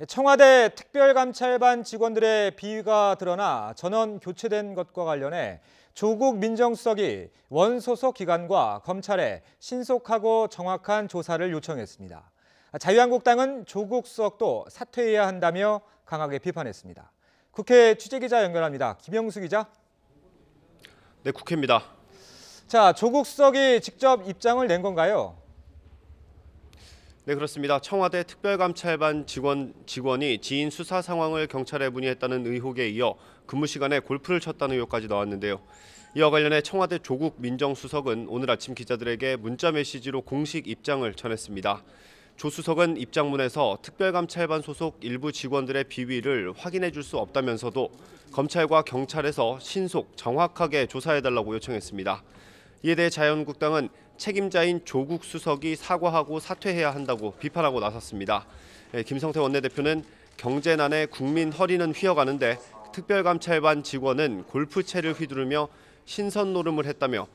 청와대 특별감찰반 직원들의 비위가 드러나 전원 교체된 것과 관련해 조국 민정수석이 원소속 기관과 검찰에 신속하고 정확한 조사를 요청했습니다. 자유한국당은 조국 수석도 사퇴해야 한다며 강하게 비판했습니다. 국회 취재기자 연결합니다. 김영수 기자. 네, 국회입니다. 자, 조국 수석이 직접 입장을 낸 건가요? 네, 그렇습니다. 청와대 특별감찰반 직원이 지인 수사 상황을 경찰에 문의했다는 의혹에 이어 근무 시간에 골프를 쳤다는 의혹까지 나왔는데요. 이와 관련해 청와대 조국 민정수석은 오늘 아침 기자들에게 문자 메시지로 공식 입장을 전했습니다. 조 수석은 입장문에서 특별감찰반 소속 일부 직원들의 비위를 확인해 줄 수 없다면서도 검찰과 경찰에서 신속, 정확하게 조사해달라고 요청했습니다. 이에 대해 자유한국당은 책임자인 조국 수석이 사과하고 사퇴해야 한다고 비판하고 나섰습니다. 김성태 원내대표는 경제난에 국민 허리는 휘어가는데 특별감찰반 직원은 골프채를 휘두르며 신선 노름을 했다며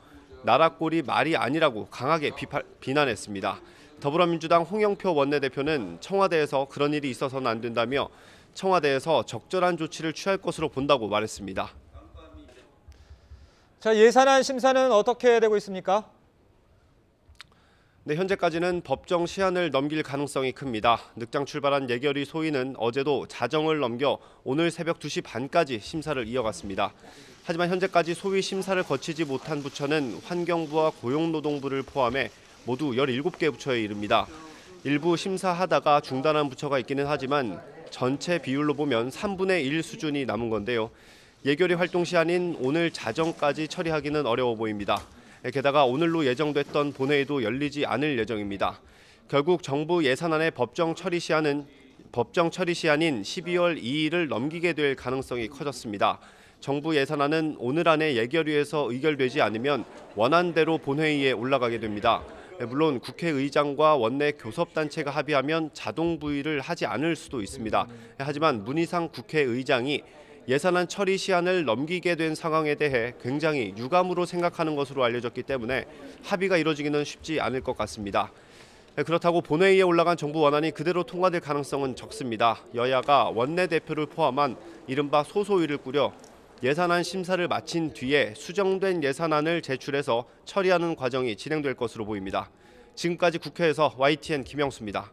나라 꼴이 말이 아니라고 강하게 비난했습니다. 더불어민주당 홍영표 원내대표는 청와대에서 그런 일이 있어서는 안 된다며 청와대에서 적절한 조치를 취할 것으로 본다고 말했습니다. 자, 예산안 심사는 어떻게 되고 있습니까? 네, 현재까지는 법정 시한을 넘길 가능성이 큽니다. 늑장 출발한 예결위 소위는 어제도 자정을 넘겨 오늘 새벽 2시 반까지 심사를 이어갔습니다. 하지만 현재까지 소위 심사를 거치지 못한 부처는 환경부와 고용노동부를 포함해 모두 17개 부처에 이릅니다. 일부 심사하다가 중단한 부처가 있기는 하지만 전체 비율로 보면 3분의 1 수준이 남은 건데요. 예결위 활동 시한인 오늘 자정까지 처리하기는 어려워 보입니다. 게다가 오늘로 예정됐던 본회의도 열리지 않을 예정입니다. 결국 정부 예산안의 법정 처리 시한인 12월 2일을 넘기게 될 가능성이 커졌습니다. 정부 예산안은 오늘 안에 예결위에서 의결되지 않으면 원안대로 본회의에 올라가게 됩니다. 물론 국회의장과 원내 교섭단체가 합의하면 자동 부의를 하지 않을 수도 있습니다. 하지만 문희상 국회의장이 예산안 처리 시한을 넘기게 된 상황에 대해 굉장히 유감으로 생각하는 것으로 알려졌기 때문에 합의가 이뤄지기는 쉽지 않을 것 같습니다. 그렇다고 본회의에 올라간 정부 원안이 그대로 통과될 가능성은 적습니다. 여야가 원내대표를 포함한 이른바 소소위를 꾸려 예산안 심사를 마친 뒤에 수정된 예산안을 제출해서 처리하는 과정이 진행될 것으로 보입니다. 지금까지 국회에서 YTN 김영수입니다.